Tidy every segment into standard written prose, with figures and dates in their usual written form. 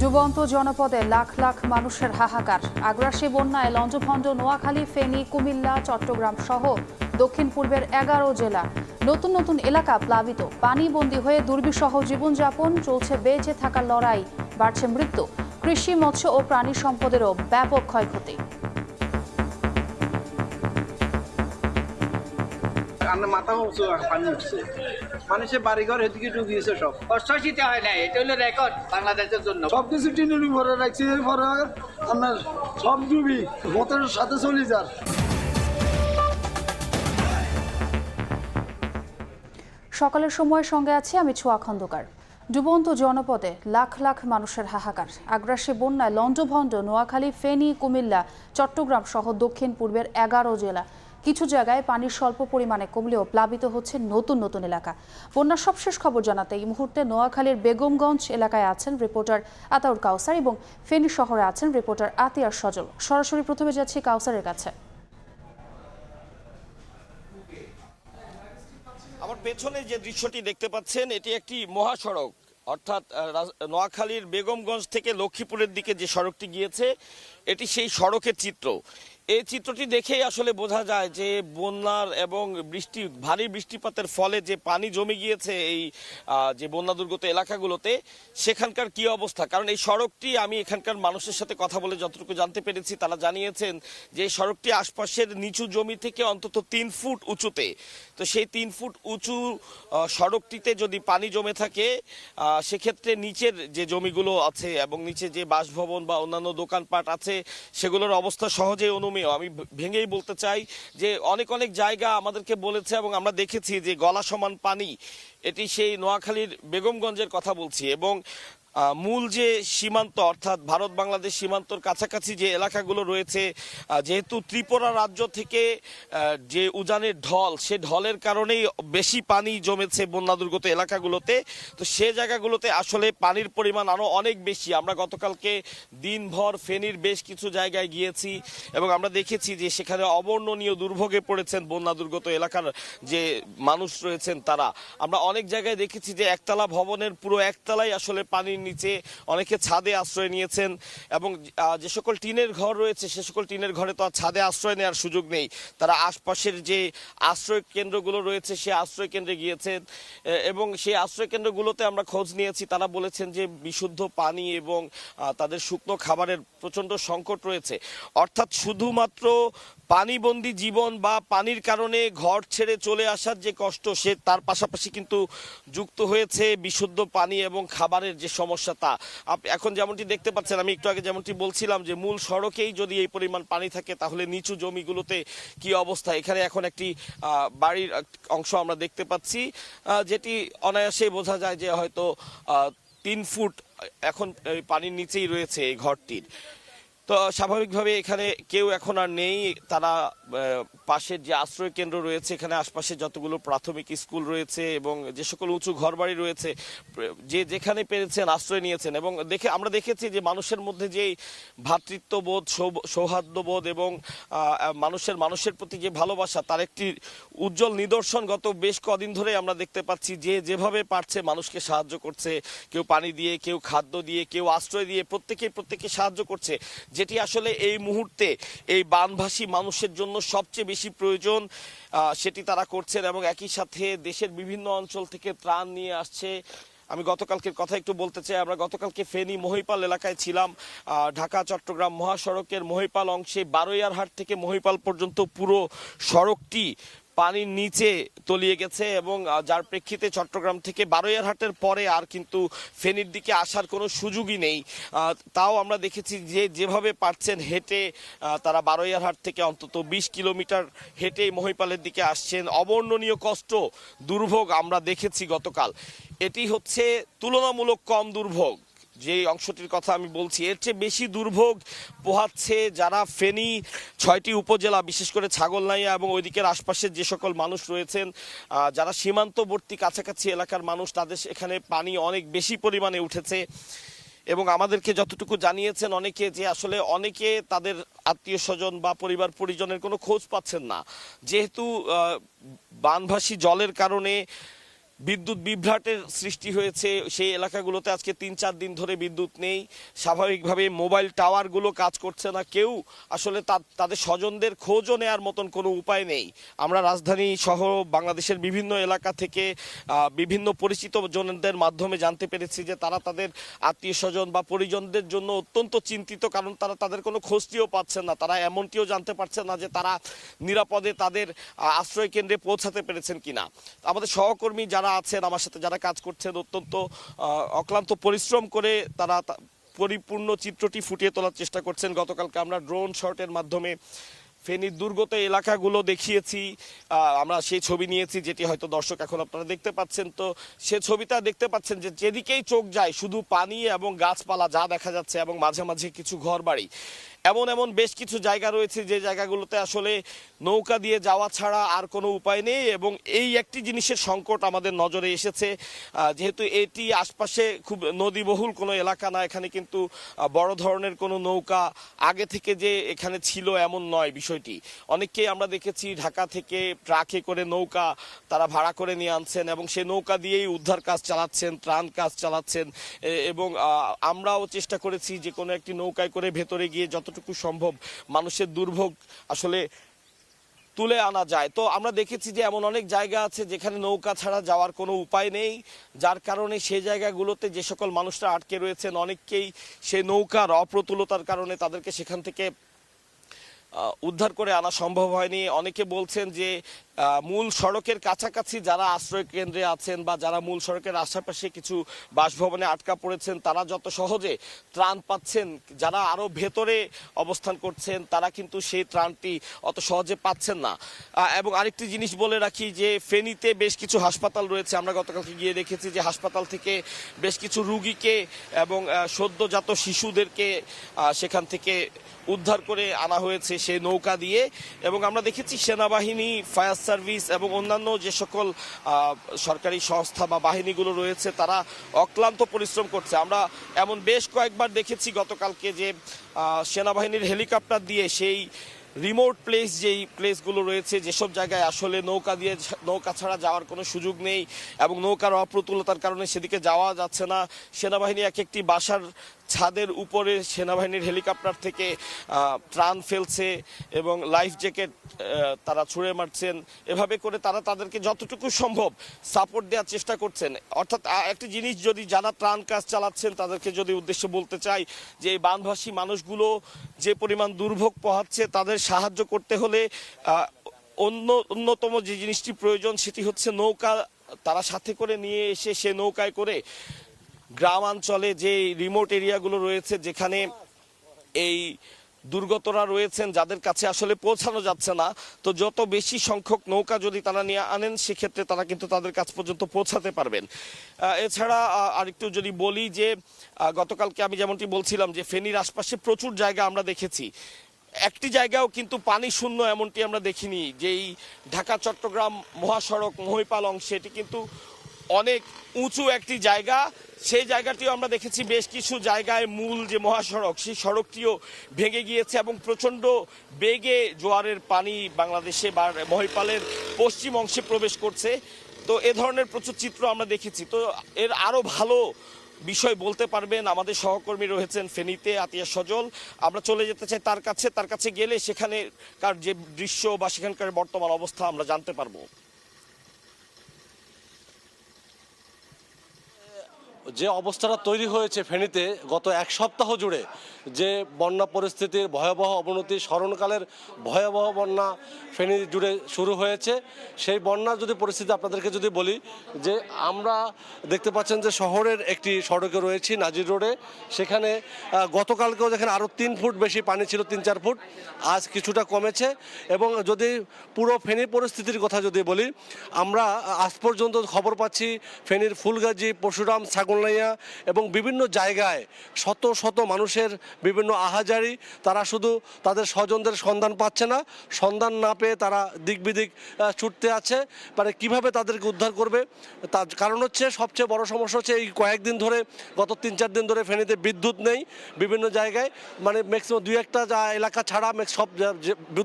ডুবন্ত জনপদে লাখ লাখ মানুষের হাহাকার। আগ্রাসী বন্যায় লঞ্চভণ্ড নোয়াখালী, ফেনী, কুমিল্লা, চট্টগ্রাম সহ দক্ষিণ পূর্বের 11 জেলা। নতুন নতুন এলাকা প্লাবিত। পানিবন্দী হয়ে দুর্বিষহ জীবনযাপন। চলছে বেঁচে থাকার লড়াই, বাড়ছে মৃত্যু। কৃষি, মৎস্য ও প্রাণী সম্পদেরও ব্যাপক ক্ষয়ক্ষতি। মাথা পানি উঠছে, মানুষের বাড়িঘর এদিকে ডুবিয়েছে সব। কষ্ট শীতে হয় না, এটা হলো রেকর্ড বাংলাদেশের জন্য। সবকিছু টিনের উপরে রাখছি, এরপরে আপনার সব ডুবি মতের সাথে চলে যান। সকালের সময়ের সঙ্গে আছি আমি ছোঁয়া খন্দকার। ডুবন্ত জনপদে লাখ লাখ মানুষের হাহাকার। আগ্রাসী বন্যায় লঞ্চভণ্ড নোয়াখালী, ফেনী, কুমিল্লা, চট্টগ্রাম সহ দক্ষিণ পূর্বের 11 জেলা। কিছু জায়গায় পানির স্বল্প পরিমাণে কমলেও প্লাবিত হচ্ছে নতুন নতুন এলাকা। বন্যার সবশেষ খবর জানাতে এই মুহূর্তে নোয়াখালীর বেগমগঞ্জ এলাকায় আছেন রিপোর্টার আতাউর কাউসার এবং ফেনী শহরে আছেন রিপোর্টার আতিয়ার সজল। সরাসরি প্রথমে যাচ্ছি কাউসারের কাছে। আমার পেছনে যে দৃশ্যটি দেখতে পাচ্ছেন এটি একটি মহাসড়ক, অর্থাৎ নোয়াখালীর বেগমগঞ্জ থেকে লক্ষ্মীপুরের দিকে যে সড়কটি গিয়েছে এটি সেই সড়কের চিত্র। এই চিত্রটি দেখেই আসলে বোঝা যায় যে বন্যার এবং ভারী বৃষ্টিপাতের ফলে যে পানি জমে গিয়েছে এই যে বন্যা দুর্গত এলাকাগুলোতে, সেখানকার কি অবস্থা। কারণ এই সড়কটি, আমি এখানকার মানুষের সাথে কথা বলে যতটুকু জানতে পেরেছি, তারা জানিয়েছেন যে এই সড়কটি আশপাশের নিচু জমি থেকে অন্তত 3 ফুট উঁচুতে। তো সেই 3 ফুট উঁচু সড়কটিতে যদি পানি জমে থাকে, সেক্ষেত্রে নিচের যে জমিগুলো আছে এবং নিচে যে বাসভবন বা অন্যান্য দোকানপাট আছে সেগুলোর অবস্থা সহজেই আমি ভেঙেই বলতে চাই যে অনেক অনেক জায়গা আমাদেরকে বলেছে এবং আমরা দেখেছি যে গলা সমান পানি। এটি সেই নোয়াখালীর বেগমগঞ্জের কথা বলছি। এবং মূল যে সীমান্ত, অর্থাৎ ভারত বাংলাদেশ সীমান্তর কাছাকাছি যে এলাকাগুলো রয়েছে, যেহেতু ত্রিপুরা রাজ্য থেকে যে উজানের ঢল, সে ঢলের কারণেই বেশি পানি জমেছে বন্যা দুর্গত এলাকাগুলোতে। তো সে জায়গাগুলোতে আসলে পানির পরিমাণ আরও অনেক বেশি। আমরা গতকালকে দিনভর ফেনীর বেশ কিছু জায়গায় গিয়েছি এবং আমরা দেখেছি যে সেখানে অবর্ণনীয় দুর্ভোগে পড়েছেন বন্যা দুর্গত এলাকার যে মানুষ রয়েছেন তারা। আমরা অনেক জায়গায় দেখেছি যে একতলা ভবনের পুরো একতলাই আসলে পানির নিচে, অনেকে ছাদে আশ্রয় নিয়েছেন এবং যে সকল টিনের ঘর রয়েছে সে সকল টিনের ঘরে তো আর ছাদে আশ্রয় নেওয়ার সুযোগ নেই। তারা আশপাশের যে আশ্রয় কেন্দ্রগুলো রয়েছে সে আশ্রয় কেন্দ্রে গিয়েছেন এবং সেই আশ্রয় কেন্দ্রগুলোতে আমরা খোঁজ নিয়েছি। তারা বলেছেন যে বিশুদ্ধ পানি এবং তাদের শুকনো খাবারের প্রচণ্ড সংকট রয়েছে। অর্থাৎ শুধুমাত্র পানিবন্দী জীবন বা পানির কারণে ঘর ছেড়ে চলে আসার যে কষ্ট, সে তার পাশাপাশি কিন্তু যুক্ত হয়েছে বিশুদ্ধ পানি এবং খাবারের যে সমস্যা তা। এখন যেমনটি দেখতে পাচ্ছেন, আমি একটু আগে যেমনটি বলছিলাম যে মূল সড়কেই যদি এই পরিমাণ পানি থাকে তাহলে নিচু জমিগুলোতে কি অবস্থা। এখানে এখন একটি বাড়ির অংশ আমরা দেখতে পাচ্ছি, যেটি অনায়াসেই বোঝা যায় যে হয়তো 3 ফুট এখন পানির নিচেই রয়েছে এই ঘরটির। তো স্বাভাবিকভাবে এখানে কেউ এখন আর নেই। তারা পাশের যে আশ্রয় কেন্দ্র রয়েছে, এখানে আশপাশে যতগুলো প্রাথমিক স্কুল রয়েছে এবং যে সকল উঁচু ঘরবাড়ি রয়েছে, যে যেখানে পেরেছেন আশ্রয় নিয়েছেন। এবং আমরা দেখেছি যে মানুষের মধ্যে যে ভ্রাতৃত্ববোধ, সৌহার্দ্যবোধ এবং মানুষের প্রতি যে ভালোবাসা, তার একটি উজ্জ্বল নিদর্শন গত বেশ কদিন ধরে আমরা দেখতে পাচ্ছি। যে যেভাবে পারছে মানুষকে সাহায্য করছে, কেউ পানি দিয়ে, কেউ খাদ্য দিয়ে, কেউ আশ্রয় দিয়ে, প্রত্যেকে সাহায্য করছে, যেটি আসলে এই মুহূর্তে এই বানভাসী মানুষের জন্য সবচেয়ে বেশি প্রয়োজন, সেটি তারা করছেন। এবং একই সাথে দেশের বিভিন্ন অঞ্চল থেকে ত্রাণ নিয়ে আসছে। আমি গতকালকের কথা একটু বলতে চাই। আমরা গতকালকে ফেনী মহিপাল এলাকায় ছিলাম। ঢাকা চট্টগ্রাম মহাসড়কের মহিপাল অংশে বারৈয়ারহাট থেকে মহিপাল পর্যন্ত পুরো সড়কটি পানির নিচে তলিয়ে গেছে এবং যার প্রেক্ষিতে চট্টগ্রাম থেকে বারৈয়ারহাটের পরে আর কিন্তু ফেনীর দিকে আসার কোনো সুযোগই নেই। তাও আমরা দেখেছি যে যেভাবে পারছেন হেঁটে তারা বারৈয়ারহাট থেকে অন্তত 20 কিলোমিটার হেঁটে মহিপালের দিকে আসছেন। অবর্ণনীয় কষ্ট, দুর্ভোগ আমরা দেখেছি গতকাল। এটি হচ্ছে তুলনামূলক কম দুর্ভোগ। যে অংশটির কথা আমি বলছি, এর চেয়ে বেশি দুর্ভোগ পোহাচ্ছে যারা ফেনী 6টি উপজেলা, বিশেষ করে ছাগলনাইয়া এবং ওইদিকের আশপাশের যে সকল মানুষ রয়েছেন, যারা সীমান্তবর্তী কাছাকাছি এলাকার মানুষ, তাদের এখানে পানি অনেক বেশি পরিমাণে উঠেছে। এবং আমাদেরকে যতটুকু জানিয়েছেন অনেকে, যে আসলে অনেকে তাদের আত্মীয় স্বজন বা পরিবার পরিজনের কোনো খোঁজ পাচ্ছেন না, যেহেতু বানভাসী জলের কারণে বিদ্যুৎ বিভ্রাটের সৃষ্টি হয়েছে। সেই এলাকাগুলোতে আজকে 3-4 দিন ধরে বিদ্যুৎ নেই। স্বাভাবিকভাবে মোবাইল টাওয়ারগুলো কাজ করছে না। কেউ আসলে তাদের স্বজনদের খোঁজও নেওয়ার মতন কোনো উপায় নেই। আমরা রাজধানী সহ বাংলাদেশের বিভিন্ন এলাকা থেকে বিভিন্ন পরিচিত জনদের মাধ্যমে জানতে পেরেছি যে তারা তাদের আত্মীয় স্বজন বা পরিজনদের জন্য অত্যন্ত চিন্তিত, কারণ তারা তাদের কোনো খোঁজটিও পাচ্ছেন না। তারা এমনটিও জানতে পারছেন না যে তারা নিরাপদে তাদের আশ্রয় কেন্দ্রে পৌঁছাতে পেরেছেন কিনা। আমাদের সহকর্মী যারা আছেন, আমার সাথে যারা কাজ করছেন, অত্যন্ত অক্লান্ত পরিশ্রম করে তারা পরিপূর্ণ চিত্রটি ফুটিয়ে তোলার চেষ্টা করছেন। গতকালকে আমরা ড্রোন শটের মাধ্যমে ফেনীর দুর্গত এলাকাগুলো দেখিয়েছি, আমরা সেই ছবি নিয়েছি যেটি হয়তো দর্শক এখন আপনারা দেখতে পাচ্ছেন। তো সে ছবিটা দেখতে পাচ্ছেন যে যেদিকেই চোখ যায় শুধু পানি এবং গাছপালা যা দেখা যাচ্ছে, এবং মাঝে মাঝে কিছু ঘরবাড়ি। এমন বেশ কিছু জায়গা রয়েছে যে জায়গাগুলোতে আসলে নৌকা দিয়ে যাওয়া ছাড়া আর কোনো উপায় নেই, এবং এই একটি জিনিসের সংকট আমাদের নজরে এসেছে। যেহেতু এটি আশপাশে খুব নদীবহুল কোনো এলাকা না, এখানে কিন্তু বড় ধরনের কোনো নৌকা আগে থেকে যে এখানে ছিল এমন নয় বিষয়টি। অনেককেই আমরা দেখেছি ঢাকা থেকে ট্রাকে করে নৌকা তারা ভাড়া করে নিয়ে আনছেন এবং সেই নৌকা দিয়েই উদ্ধার কাজ চালাচ্ছেন, ত্রাণ কাজ চালাচ্ছেন। এবং আমরাও চেষ্টা করেছি যে কোনো একটি নৌকায় করে ভেতরে গিয়ে যতটুকু সম্ভব মানুষের দুর্ভোগ আসলে তুলে আনা যায়। তো আমরা দেখেছি যে এমন অনেক জায়গা আছে যেখানে নৌকা ছাড়া যাওয়ার কোনো উপায় নেই, যার কারণে সেই জায়গাগুলোতে যে সকল মানুষরা আটকে রয়েছেন অনেককেই সেই নৌকার অপ্রতুলতার কারণে তাদেরকে সেখান থেকে উদ্ধার করে আনা সম্ভব হয়নি। অনেকে বলছেন যে মূল সড়কের কাছাকাছি যারা আশ্রয় কেন্দ্রে আছেন বা যারা মূল সড়কের আশেপাশে কিছু বাসভবনে আটকা পড়েছেন তারা যত সহজে ত্রাণ পাচ্ছেন, যারা আরো ভেতরে অবস্থান করছেন তারা কিন্তু সেই ত্রাণটি অত সহজে পাচ্ছেন না। এবং আরেকটি জিনিস বলে রাখি যে ফেনীতে বেশ কিছু হাসপাতাল রয়েছে। আমরা গতকালকে গিয়ে দেখেছি যে হাসপাতাল থেকে বেশ কিছু রুগীকে এবং সদ্যজাত শিশুদেরকে সেখান থেকে উদ্ধার করে আনা হয়েছে সেই নৌকা দিয়ে। এবং আমরা দেখেছি সেনাবাহিনী, ফায়ার সার্ভিস এবং অন্যান্য যে সকল সরকারি সংস্থা বা বাহিনীগুলো রয়েছে তারা অক্লান্ত পরিশ্রম করছে। আমরা এমন বেশ কয়েকবার দেখেছি গতকালকে যে সেনাবাহিনীর হেলিকপ্টার দিয়ে সেই রিমোট প্লেস যেই প্লেসগুলো রয়েছে, যেসব জায়গায় আসলে নৌকা ছাড়া যাওয়ার কোনো সুযোগ নেই এবং নৌকার অপ্রতুলতার কারণে সেদিকে যাওয়া যাচ্ছে না, সেনাবাহিনী এক একটি বাসার ছাদের উপরে সেনাবাহিনীর হেলিকপ্টার থেকে ত্রাণ ফেলছে এবং লাইফ জ্যাকেট তারা ছুঁড়ে মারছেন। এভাবে করে তারা তাদেরকে যতটুকু সম্ভব সাপোর্ট দেওয়ার চেষ্টা করছেন। অর্থাৎ একটি জিনিস যদি যারা ত্রাণ কাজ চালাচ্ছেন তাদেরকে যদি উদ্দেশ্য বলতে চাই যে এই বানভাসী মানুষগুলো যে পরিমাণ দুর্ভোগ পোহাচ্ছে তাদের সাহায্য করতে হলে অন্যতম যে জিনিসটি প্রয়োজন সেটি হচ্ছে নৌকা তারা সাথে করে নিয়ে এসে সে নৌকায় করে গ্রামাঞ্চলে যে রিমোট এরিয়াগুলো রয়েছে যেখানে এই দুর্গতরা রয়েছেন যাদের কাছে আসলে পৌঁছানো যাচ্ছে না, তো যত বেশি সংখ্যক নৌকা যদি তারা নিয়ে আনেন সেক্ষেত্রে তারা কিন্তু তাদের কাছ পর্যন্ত পৌঁছাতে পারবেন। এছাড়া আরেকটু যদি বলি যে গতকালকে আমি যেমনটি বলছিলাম যে ফেনীর আশপাশে প্রচুর জায়গা আমরা দেখেছি, একটি জায়গাও কিন্তু পানি শূন্য এমনটি আমরা দেখিনি। যেই ঢাকা চট্টগ্রাম মহাসড়ক মহিপাল অংশে এটি কিন্তু অনেক উঁচু একটি জায়গা, সেই জায়গাটিও আমরা দেখেছি বেশ কিছু জায়গায় মূল যে মহাসড়ক সেই সড়কটিও ভেঙে গিয়েছে এবং প্রচণ্ড বেগে জোয়ারের পানি বাংলাদেশে বা মহিপালের পশ্চিম অংশে প্রবেশ করছে। তো এ ধরনের প্রচুর চিত্র আমরা দেখেছি। তো এর আরও ভালো বিষয় বলতে পারবেন আমাদের সহকর্মী রয়েছেন ফেনীতে, আতিয়া সজল। আমরা চলে যেতে চাই তার কাছে গেলে সেখানেকার যে দৃশ্য বা সেখানকার বর্তমান অবস্থা আমরা জানতে পারবো। যে অবস্থাটা তৈরি হয়েছে ফেনীতে গত এক সপ্তাহ জুড়ে, যে বন্যা পরিস্থিতির ভয়াবহ অবনতি, স্মরণকালের ভয়াবহ বন্যা ফেনী জুড়ে শুরু হয়েছে, সেই বন্যার যদি পরিস্থিতি আপনাদেরকে যদি বলি যে আমরা দেখতে পাচ্ছেন যে শহরের একটি সড়কে রয়েছি নাজির রোডে, সেখানে গতকালকেও যেখানে আরও 3 ফুট বেশি পানি ছিল, 3-4 ফুট, আজ কিছুটা কমেছে। এবং যদি পুরো ফেনী পরিস্থিতির কথা যদি বলি, আমরা আজ পর্যন্ত খবর পাচ্ছি ফেনীর ফুলগাজী, পরশুরাম, ছাগল ফুলনাইয়া এবং বিভিন্ন জায়গায় শত শত মানুষের বিভিন্ন আহাজারি, তারা শুধু তাদের স্বজনদের সন্ধান পাচ্ছে না, সন্ধান না পেয়ে তারা দিক বিদিক ছুটতে আছে, মানে কিভাবে তাদেরকে উদ্ধার করবে। তার কারণ হচ্ছে, সবচেয়ে বড় সমস্যা হচ্ছে এই কয়েকদিন ধরে, গত 3-4 দিন ধরে ফেনীতে বিদ্যুৎ নেই বিভিন্ন জায়গায়, মানে ম্যাক্সিমাম 2-1টা এলাকা ছাড়া সব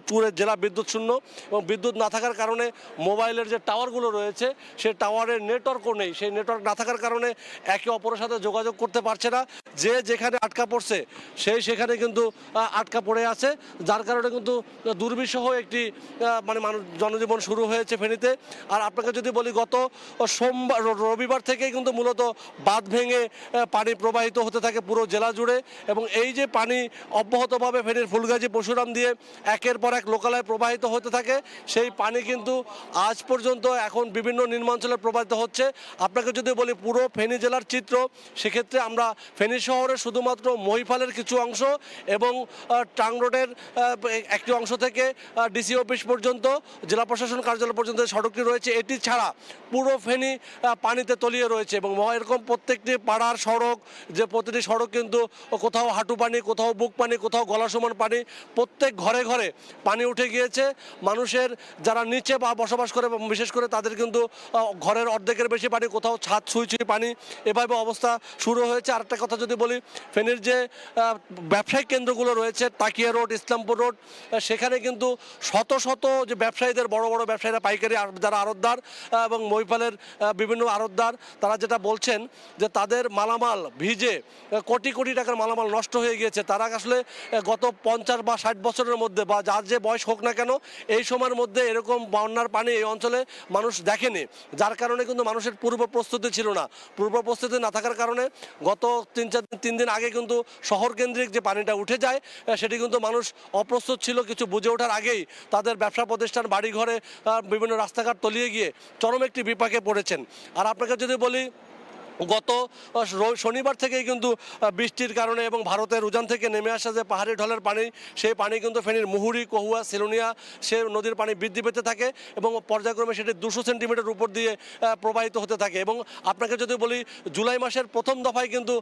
পুরো জেলা বিদ্যুৎ শূন্য। এবং বিদ্যুৎ না থাকার কারণে মোবাইলের যে টাওয়ারগুলো রয়েছে সেই টাওয়ারের নেটওয়ার্কও নেই, সেই নেটওয়ার্ক না থাকার কারণে একে অপরের সাথে যোগাযোগ করতে পারছে না, যে যেখানে আটকা পড়ছে সেই সেখানে কিন্তু আটকা পড়ে আছে, যার কারণে কিন্তু দুর্বিষহ একটি মানে মানুষ জনজীবন শুরু হয়েছে ফেনীতে। আর আপনাকে যদি বলি, গত রবিবার থেকেই কিন্তু মূলত বাঁধ ভেঙে পানি প্রবাহিত হতে থাকে পুরো জেলা জুড়ে, এবং এই যে পানি অব্যাহতভাবে ফেনীর ফুলগাজী পরশুরাম দিয়ে একের পর এক লোকালয়ে প্রবাহিত হতে থাকে, সেই পানি কিন্তু আজ পর্যন্ত এখন বিভিন্ন নিম্নাঞ্চলে প্রবাহিত হচ্ছে। আপনাকে যদি বলি পুরো ফেনী জেলার চিত্র, সেক্ষেত্রে আমরা ফেনী শহরের শুধুমাত্র মহিফালের কিছু অংশ এবং টাং রোডের একটি অংশ থেকে ডিসি অফিস পর্যন্ত, জেলা প্রশাসন কার্যালয় পর্যন্ত সড়কটি রয়েছে, এটি ছাড়া পুরো ফেনী পানিতে তলিয়ে রয়েছে। এবং এরকম প্রত্যেকটি পাড়ার সড়ক, যে প্রতিটি সড়ক কিন্তু কোথাও হাঁটু পানি, কোথাও বুক পানি, কোথাও গলা সমান পানি, প্রত্যেক ঘরে ঘরে পানি উঠে গিয়েছে। মানুষের যারা নিচে বা বসবাস করে, বিশেষ করে তাদের কিন্তু ঘরের অর্ধেকের বেশি পানি, কোথাও ছাদ ছুঁই ছুঁই পানি, এভাবে অবস্থা শুরু হয়েছে। আরেকটা কথা যদি বলি, ফেনীর যে ব্যবসায়িক কেন্দ্রগুলো রয়েছে, তাকিয়া রোড, ইসলামপুর রোড, সেখানে কিন্তু শত শত যে ব্যবসায়ীদের, বড় বড় ব্যবসায়ীরা, পাইকারি যারা আড়তদার এবং মহিফালের বিভিন্ন আড়তদার, তারা যেটা বলছেন যে তাদের মালামাল ভিজে কোটি কোটি টাকার মালামাল নষ্ট হয়ে গিয়েছে। তারা আসলে গত 50 বা 60 বছরের মধ্যে, বা যার যে বয়স হোক না কেন, এই সময়ের মধ্যে এরকম বন্যার পানি এই অঞ্চলে মানুষ দেখেনি, যার কারণে কিন্তু মানুষের পূর্ব প্রস্তুতি ছিল না। পূর্ব প্রস্তুতি না থাকার কারণে গত 3 দিন আগে কিন্তু শহর কেন্দ্রিক যে পানিটা উঠে যায়, সেটি কিন্তু মানুষ অপ্রস্তুত ছিল, কিছু বুঝে ওঠার আগেই তাদের ব্যবসা প্রতিষ্ঠান, বাড়িঘরে, বিভিন্ন রাস্তাঘাট তলিয়ে গিয়ে চরম একটি বিপাকে পড়েছেন। আর আপনাকে যদি বলি, গত শনিবার থেকেই কিন্তু বৃষ্টির কারণে এবং ভারতের উজান থেকে নেমে আসা যে পাহাড়ি ঢলের পানি, সেই পানি কিন্তু ফেনীর মুহুরী, কহুয়া, সিলোনিয়া সে নদীর পানি বৃদ্ধি পেতে থাকে এবং পর্যায়ক্রমে সেটি 200 সেন্টিমিটার উপর দিয়ে প্রবাহিত হতে থাকে। এবং আপনাকে যদি বলি, জুলাই মাসের প্রথম দফায় কিন্তু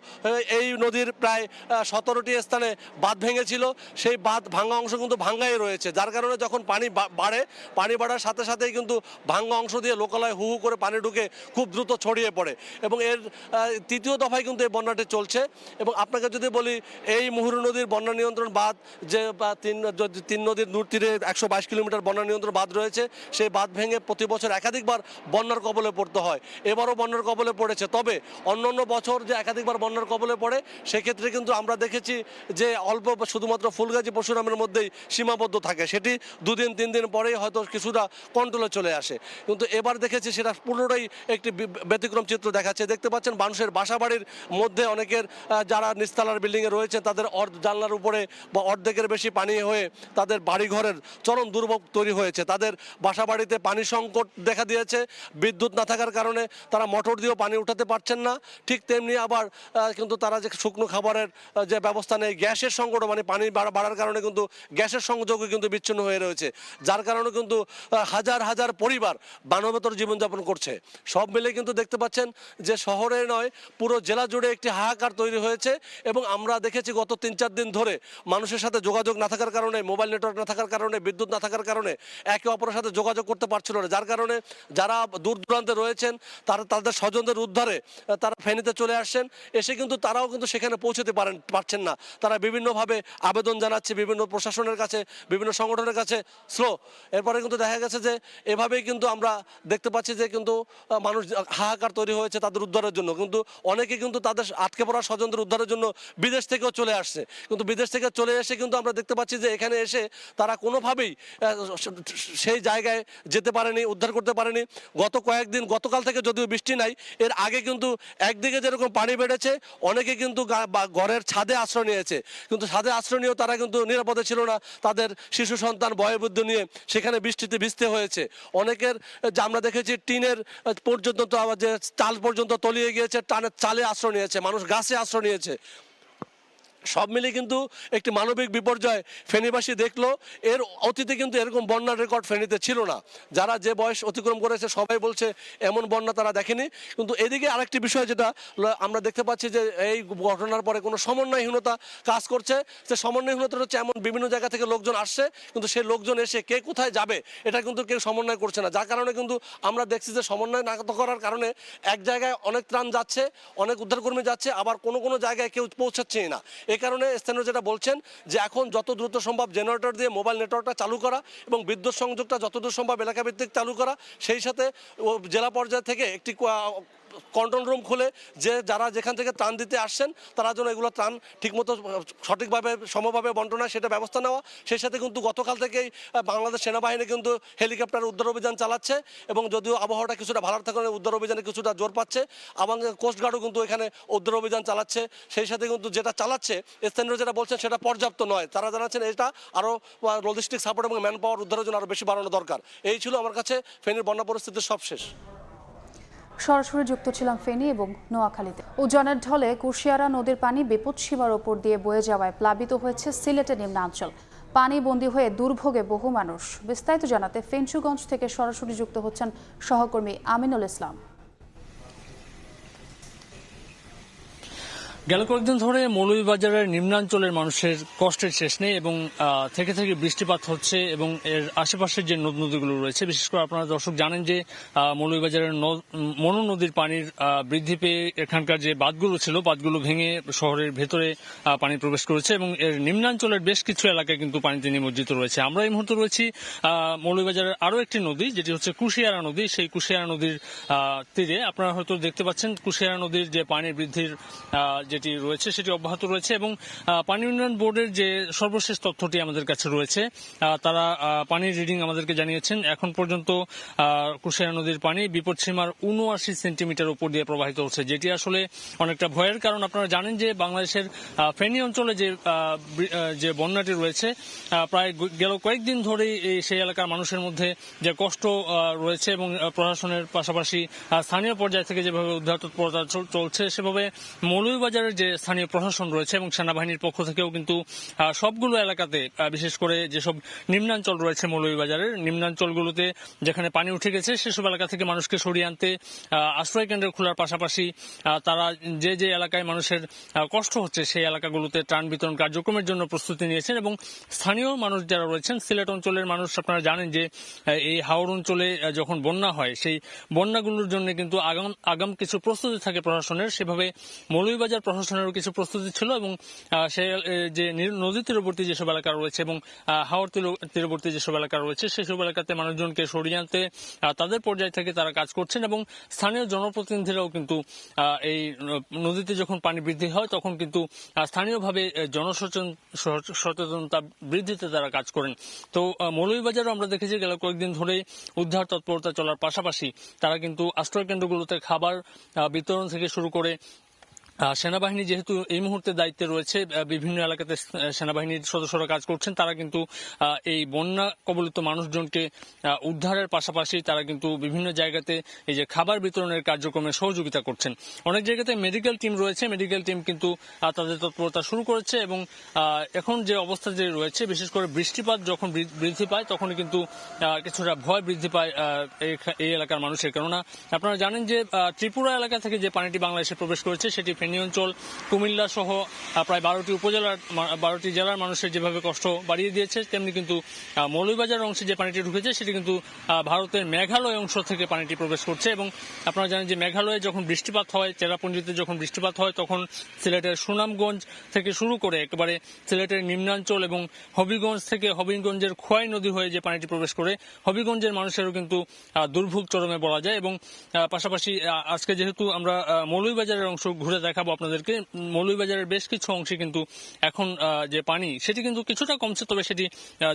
এই নদীর প্রায় 17টি স্থানে বাঁধ ভেঙেছিল, সেই বাঁধ ভাঙা অংশ কিন্তু ভাঙ্গাই রয়েছে, যার কারণে যখন পানি বাড়ে, পানি বাড়ার সাথে সাথেই কিন্তু ভাঙ্গা অংশ দিয়ে লোকালয়ে হু হু করে পানি ঢুকে খুব দ্রুত ছড়িয়ে পড়ে। এবং এর তৃতীয় দফায় কিন্তু এই বন্যাটি চলছে। এবং আপনাকে যদি বলি, এই মুহুরী নদীর বন্যা নিয়ন্ত্রণ বাঁধ, যে 3 নদীর দূর তীরে 122 কিলোমিটার বন্যা নিয়ন্ত্রণ বাঁধ রয়েছে, সেই বাঁধ ভেঙে প্রতি বছর একাধিকবার বন্যার কবলে পড়তে হয়। এবারও বন্যার কবলে পড়েছে, তবে অন্যান্য বছর যে একাধিকবার বন্যার কবলে পড়ে, সেক্ষেত্রে কিন্তু আমরা দেখেছি যে অল্প, শুধুমাত্র ফুলগাজী পরশুরামের মধ্যেই সীমাবদ্ধ থাকে, সেটি 2 দিন 3 দিন পরেই হয়তো কিছুটা কন্ট্রোলে চলে আসে। কিন্তু এবার দেখেছি সেটা পুরোটাই একটি ব্যতিক্রম চিত্র দেখাচ্ছে। দেখতে পাচ্ছেন মানুষের বাসাবাড়ির মধ্যে অনেকের, যারা নিচতলার বিল্ডিংয়ে রয়েছে, তাদের জানলার উপরে বা অর্ধেকের বেশি পানি হয়ে তাদের বাড়িঘরের চরম দুর্ভোগ তৈরি হয়েছে। তাদের বাসাবাড়িতে পানি সংকট দেখা দিয়েছে, বিদ্যুৎ না থাকার কারণে তারা মোটর দিয়েও পানি উঠাতে পারছেন না। ঠিক তেমনি আবার কিন্তু তারা যে শুকনো খাবারের যে ব্যবস্থা নেই, গ্যাসের সংকট, মানে পানি বাড়ার কারণে কিন্তু গ্যাসের সংযোগও কিন্তু বিচ্ছিন্ন হয়ে রয়েছে, যার কারণে কিন্তু হাজার হাজার পরিবার বানবেতর জীবনযাপন করছে। সব মিলে কিন্তু দেখতে পাচ্ছেন যে শহরে নয়, পুরো জেলা জুড়ে একটি হাহাকার তৈরি হয়েছে। এবং আমরা দেখেছি গত 3-4 দিন ধরে মানুষের সাথে যোগাযোগ না থাকার কারণে, মোবাইল নেটওয়ার্ক না থাকার কারণে, বিদ্যুৎ না থাকার কারণে একে অপরের সাথে যোগাযোগ করতে পারছিল না, যার কারণে যারা দূর দূরান্তে রয়েছেন তারা তাদের স্বজনদের উদ্ধারে তারা ফেনীতে চলে আসছেন। এসে কিন্তু তারাও কিন্তু সেখানে পৌঁছতে পারছেন না। তারা বিভিন্নভাবে আবেদন জানাচ্ছে বিভিন্ন প্রশাসনের কাছে, বিভিন্ন সংগঠনের কাছে, স্লো। এরপরে কিন্তু দেখা গেছে যে এভাবেই কিন্তু আমরা দেখতে পাচ্ছি যে কিন্তু মানুষ হাহাকার তৈরি হয়েছে তাদের উদ্ধারের জন্য। কিন্তু অনেকে কিন্তু তাদের আটকে পড়া স্বজনদের উদ্ধারের জন্য বিদেশ থেকেও চলে আসছে, কিন্তু বিদেশ থেকে চলে এসে কিন্তু আমরা দেখতে পাচ্ছি যে এখানে এসে তারা কোনোভাবেই সেই জায়গায় যেতে পারেনি, উদ্ধার করতে পারেনি। গত কয়েকদিন, গতকাল থেকে যদিও বৃষ্টি নাই, এর আগে কিন্তু একদিকে যেরকম পানি বেড়েছে, অনেকে কিন্তু ঘরের ছাদে আশ্রয় নিয়েছে, কিন্তু ছাদে আশ্রয় নিয়েও তারা কিন্তু নিরাপদে ছিল না। তাদের শিশু সন্তান, বয়োবৃদ্ধ নিয়ে সেখানে বৃষ্টিতে ভিজতে হয়েছে। অনেকের যে আমরা দেখেছি টিনের পর্যন্ত, যে চাল পর্যন্ত তলিয়ে গিয়েছে, টানের চালে আশ্রয় নিয়েছে, মানুষ গাছে আশ্রয় নিয়েছে। সব মিলে কিন্তু একটি মানবিক বিপর্যয় ফেনীবাসী দেখলো। এর অতীতে কিন্তু এরকম বন্যার রেকর্ড ফেনীতে ছিল না। যারা যে বয়স অতিক্রম করেছে সবাই বলছে এমন বন্যা তারা দেখেনি। কিন্তু এদিকে আরেকটি বিষয় যেটা আমরা দেখতে পাচ্ছি যে এই ঘটনার পরে কোনো সমন্বয়হীনতা কাজ করছে। সে সমন্বয়হীনতা হচ্ছে এমন বিভিন্ন জায়গা থেকে লোকজন আসছে, কিন্তু সেই লোকজন এসে কে কোথায় যাবে এটা কিন্তু কেউ সমন্বয় করছে না। যার কারণে কিন্তু আমরা দেখছি যে সমন্বয় না করার কারণে এক জায়গায় অনেক ত্রাণ যাচ্ছে, অনেক উদ্ধারকর্মী যাচ্ছে, আবার কোনো কোনো জায়গায় কেউ পৌঁছাচ্ছেই না। এই কারণে স্থানীয় যেটা বলছেন যে এখন যত দ্রুত সম্ভব জেনারেটর দিয়ে মোবাইল নেটওয়ার্কটা চালু করা এবং বিদ্যুৎ সংযোগটা যতদূর সম্ভব এলাকা ভিত্তিক চালু করা, সেই সাথে জেলা পর্যায় থেকে একটি কন্ট্রোল রুম খুলে যে যারা যেখান থেকে ত্রাণ দিতে আসছেন তারা যেন এগুলো ত্রাণ ঠিকমতো সঠিকভাবে সমভাবে বন্টন হয় সেটা ব্যবস্থা নেওয়া। সেই সাথে কিন্তু গতকাল থেকেই বাংলাদেশ সেনাবাহিনী কিন্তু হেলিকপ্টার উদ্ধার অভিযান চালাচ্ছে এবং যদিও আবহাওয়াটা কিছুটা ভালো থাকার উদ্ধার অভিযানে কিছুটা জোর পাচ্ছে, এবং কোস্টগার্ডও কিন্তু এখানে উদ্ধার অভিযান চালাচ্ছে। সেই সাথে কিন্তু যেটা চালাচ্ছে স্থানীয় যেটা বলছেন সেটা পর্যাপ্ত নয়। তারা জানাচ্ছেন এটা আরও লজিস্টিক সাপোর্ট এবং ম্যান পাওয়ার উদ্ধারের জন্য আরও বেশি বাড়ানো দরকার। এই ছিল আমার কাছে ফেনীর বন্যা পরিস্থিতির সবশেষ। সরাসরি যুক্ত ছিলাম ফেনী এবং নোয়াখালীতে। উজানের ঢলে কুশিয়ারা নদীর পানি বিপদসীমার ওপর দিয়ে বয়ে যাওয়ায় প্লাবিত হয়েছে সিলেটের নিম্নাঞ্চল। পানি বন্দী হয়ে দুর্ভোগে বহু মানুষ। বিস্তারিত জানাতে ফেঞ্চুগঞ্জ থেকে সরাসরি যুক্ত হচ্ছেন সহকর্মী আমিনুল ইসলাম। গেল কয়েকদিন ধরে মৌলভীবাজারের নিম্নাঞ্চলের মানুষের কষ্টের শেষ নেই এবং থেকে থেকে বৃষ্টিপাত হচ্ছে এবং এর আশেপাশের যে নদ নদীগুলো রয়েছে, বিশেষ করে আপনারা দর্শক জানেন যে মৌলভীবাজারের মনু নদীর পানির বৃদ্ধি পেয়ে এখানকার যে বাঁধগুলো ছিল বাঁধগুলো ভেঙে শহরের ভেতরে পানি প্রবেশ করেছে এবং এর নিম্নাঞ্চলের বেশ কিছু এলাকায় কিন্তু পানিতে নিমজ্জিত রয়েছে। আমরা এই মুহূর্তে রয়েছি মৌলভীবাজারের আরও একটি নদী, যেটি হচ্ছে কুশিয়ারা নদী। সেই কুশিয়ারা নদীর তীরে আপনারা হয়তো দেখতে পাচ্ছেন কুশিয়ারা নদীর যে পানি বৃদ্ধির যেটি রয়েছে সেটি অব্যাহত রয়েছে এবং পানি উন্নয়ন বোর্ডের যে সর্বশেষ তথ্যটি আমাদের কাছে রয়েছে, তারা পানির রিডিং আমাদেরকে জানিয়েছেন এখন পর্যন্ত কুশিয়ারা নদীর পানি বিপদসীমার 79 সেন্টিমিটার উপর দিয়ে প্রবাহিত হচ্ছে, যেটি আসলে অনেকটা ভয়ের কারণ। আপনারা জানেন যে বাংলাদেশের ফেনী অঞ্চলে যে বন্যাটি রয়েছে প্রায় গেল কয়েকদিন ধরেই সেই এলাকার মানুষের মধ্যে যে কষ্ট রয়েছে এবং প্রশাসনের পাশাপাশি স্থানীয় পর্যায় থেকে যেভাবে উদ্ধার তৎপরতা চলছে সেভাবে মৌলভীবাজারের যে স্থানীয় প্রশাসন রয়েছে এবং সেনাবাহিনীর পক্ষ থেকেও কিন্তু সবগুলো এলাকাতে, বিশেষ করে যেসব নিম্নাঞ্চল রয়েছে মৌলভীবাজারের নিম্নাঞ্চলগুলোতে যেখানে পানি উঠে গেছে সেসব এলাকা থেকে মানুষকে সরিয়ে আনতে আশ্রয় কেন্দ্র খোলার পাশাপাশি তারা যে এলাকায় মানুষের কষ্ট হচ্ছে সেই এলাকাগুলোতে ত্রাণ বিতরণ কার্যক্রমের জন্য প্রস্তুতি নিয়েছেন। এবং স্থানীয় মানুষ যারা রয়েছেন, সিলেট অঞ্চলের মানুষ আপনারা জানেন যে এই হাওড় অঞ্চলে যখন বন্যা হয় সেই বন্যাগুলোর জন্য কিন্তু আগাম কিছু প্রস্তুতি থাকে প্রশাসনের, সেভাবে মৌলভীবাজার প্রশাসনেরও কিছু প্রস্তুতি ছিল এবং সে যে নদী তীরবর্তী যেসব এলাকা রয়েছে এবং হাওড় তীরবর্তী যেসব এলাকা রয়েছে সেসব এলাকাতে মানুষজনকে সরিয়ে আনতে তাদের পর্যায় থেকে তারা কাজ করছেন এবং স্থানীয় জনপ্রতিনিধিরাও কিন্তু এই নদীতে যখন পানি বৃদ্ধি হয় তখন কিন্তু স্থানীয়ভাবে জনসচেতনতা বৃদ্ধিতে তারা কাজ করেন। তো মৌলভীবাজারও আমরা দেখেছি গেল কয়েকদিন ধরে উদ্ধার তৎপরতা চলার পাশাপাশি তারা কিন্তু আশ্রয় কেন্দ্রগুলোতে খাবার বিতরণ থেকে শুরু করে সেনাবাহিনী যেহেতু এই মুহূর্তে দায়িত্বে রয়েছে, বিভিন্ন এলাকাতে সেনাবাহিনীর সদস্যরা কাজ করছেন, তারা কিন্তু এই বন্যা কবলিত মানুষজনকে উদ্ধারের পাশাপাশি তারা কিন্তু বিভিন্ন জায়গাতে এই যে খাবার বিতরণের কার্যক্রমে সহযোগিতা করছেন। অনেক জায়গাতে মেডিকেল টিম রয়েছে, মেডিকেল টিম কিন্তু তাদের তৎপরতা শুরু করেছে এবং এখন যে অবস্থা যে রয়েছে, বিশেষ করে বৃষ্টিপাত যখন বৃদ্ধি পায় তখন কিন্তু কিছুটা ভয় বৃদ্ধি পায় এই এলাকার মানুষের। কেননা আপনারা জানেন যে ত্রিপুরা এলাকা থেকে যে পানিটি বাংলাদেশে প্রবেশ করেছে সেটি ফেনী অঞ্চল, কুমিল্লা সহ প্রায় 12টি জেলার মানুষের যেভাবে কষ্ট বাড়িয়ে দিয়েছে, তেমনি কিন্তু মৌলভীবাজার অংশে যে পানিটি ঢুকেছে সেটি কিন্তু ভারতের মেঘালয় অংশ থেকে পানিটি প্রবেশ করছে। এবং আপনারা জানেন যে মেঘালয়ে যখন বৃষ্টিপাত হয়, চেরাপুঞ্জিতে যখন বৃষ্টিপাত হয় তখন সিলেটের সুনামগঞ্জ থেকে শুরু করে একেবারে সিলেটের নিম্নাঞ্চল এবং হবিগঞ্জ থেকে হবিগঞ্জের খোয়াই নদী হয়ে যে পানিটি প্রবেশ করে হবিগঞ্জের মানুষেরও কিন্তু দুর্ভোগ চরমে বলা যায়। এবং পাশাপাশি আজকে যেহেতু আমরা মৌলভীবাজারের অংশ ঘুরে দেখাবো আপনাদেরকে, মৌলভীবাজারের বেশ কিছু অংশে কিন্তু এখন যে পানি সেটি কিন্তু কিছুটা কমছে, তবে সেটি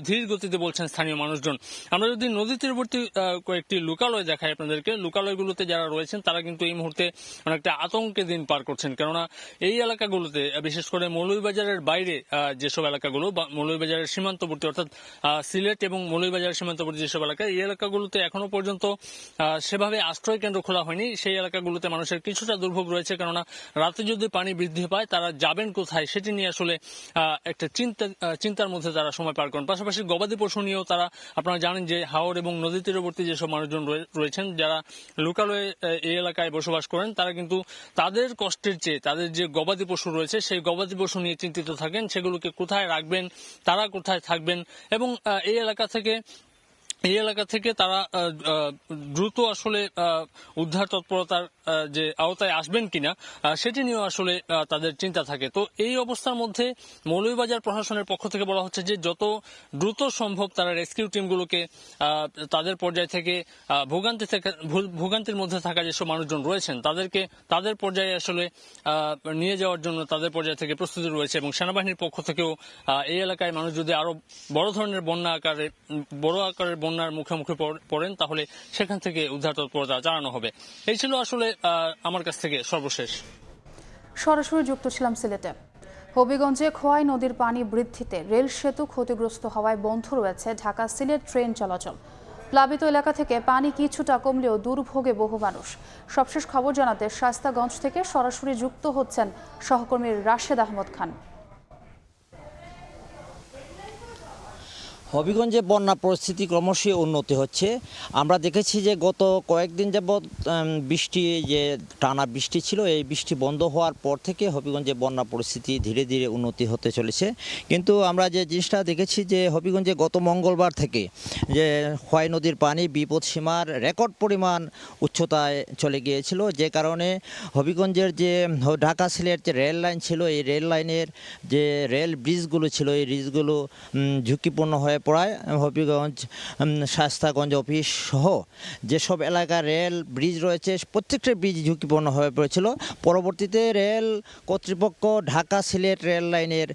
ধীর গতিতে বলছেন স্থানীয় মানুষজন। আমরা যদি নদী তীরবর্তী কয়েকটি লোকালয় দেখাই আপনাদেরকে, লোকালয়গুলোতে যারা রয়েছেন তারা কিন্তু এই মুহূর্তে অনেকটা আতঙ্কে দিন পার করছেন। কেননা এই এলাকাগুলোতে বিশেষ করে মৌলভীবাজারের বাইরে যেসব এলাকাগুলো বা মৌলভীবাজারের সীমান্তবর্তী অর্থাৎ সিলেট এবং মৌলভীবাজারের সীমান্তবর্তী যেসব এলাকা, এই এলাকাগুলোতে এখনো পর্যন্ত সেভাবে আশ্রয় কেন্দ্র খোলা হয়নি। সেই এলাকাগুলোতে মানুষের কিছুটা দুর্ভোগ রয়েছে, কেননা রাত তাতে যদি পানি বৃদ্ধি পায় তারা যাবেন কোথায় সেটি নিয়ে আসলে একটা চিন্তার মধ্যে তারা সময় পার করেন। পাশাপাশি গবাদি পশু নিয়েও তারা, আপনারা জানেন যে হাওর এবং নদী তীরবর্তী যেসব মানুষজন রয়েছেন যারা লোকালয়ে এই এলাকায় বসবাস করেন, তারা কিন্তু তাদের কষ্টের চেয়ে তাদের যে গবাদি পশু রয়েছে সেই গবাদি পশু নিয়ে চিন্তিত থাকেন, সেগুলোকে কোথায় রাখবেন, তারা কোথায় থাকবেন এবং এই এলাকা থেকে তারা দ্রুত আসলে উদ্ধার তৎপরতার যে আওতায় আসবেন কিনা সেটি নিয়েও আসলে তাদের চিন্তা থাকে। তো এই অবস্থার মধ্যে মৌলভীবাজার প্রশাসনের পক্ষ থেকে বলা হচ্ছে যে যত দ্রুত সম্ভব তারা রেস্কিউ টিমগুলোকে তাদের পর্যায় থেকে ভোগান্তির মধ্যে থাকা যেসব মানুষজন রয়েছেন তাদেরকে তাদের পর্যায়ে আসলে নিয়ে যাওয়ার জন্য তাদের পর্যায় থেকে প্রস্তুতি রয়েছে এবং সেনাবাহিনীর পক্ষ থেকেও এই এলাকায় মানুষ যদি আরো বড় আকারের বন্যার মুখোমুখি পড়েন তাহলে সেখান থেকে উদ্ধার তৎপরতা চালানো হবে। এই ছিল আসলে আমার কাছ থেকে সর্বশেষ। সরাসরি যুক্ত ছিলাম সিলেটে। হবিগঞ্জে খোয়াই নদীর পানি বৃদ্ধিতে রেল সেতু ক্ষতিগ্রস্ত হওয়ায় বন্ধ রয়েছে ঢাকা সিলেট ট্রেন চলাচল। প্লাবিত এলাকা থেকে পানি কিছুটা কমলেও দুর্ভোগে বহু মানুষ। সবশেষ খবর জানাতে শায়েস্তাগঞ্জ থেকে সরাসরি যুক্ত হচ্ছেন সহকর্মী রাশেদ আহমদ খান। হবিগঞ্জে বন্যা পরিস্থিতি ক্রমশই উন্নতি হচ্ছে। আমরা দেখেছি যে গত কয়েকদিন যাবৎ টানা বৃষ্টি ছিল, এই বৃষ্টি বন্ধ হওয়ার পর থেকে হবিগঞ্জে বন্যা পরিস্থিতি ধীরে ধীরে উন্নতি হতে চলেছে। কিন্তু আমরা যে জিনিসটা দেখেছি যে হবিগঞ্জে গত মঙ্গলবার থেকে যে খোয়াই নদীর পানি বিপদসীমার রেকর্ড পরিমাণ উচ্চতায় চলে গিয়েছিল, যে কারণে হবিগঞ্জের যে ঢাকা সিলেট যে রেল লাইন ছিল, এই রেল লাইনের যে রেল ব্রিজগুলো ছিল এই ব্রিজগুলো ঝুঁকিপূর্ণ হয়ে পড়ায় হবিগঞ্জ শায়েস্তাগঞ্জ অফিস সহ যেসব এলাকার রেল ব্রিজ রয়েছে প্রত্যেকটা ব্রিজ ঝুঁকিপূর্ণ হয়ে পড়েছিল। পরবর্তীতে রেল কর্তৃপক্ষ ঢাকা সিলেট রেল লাইনের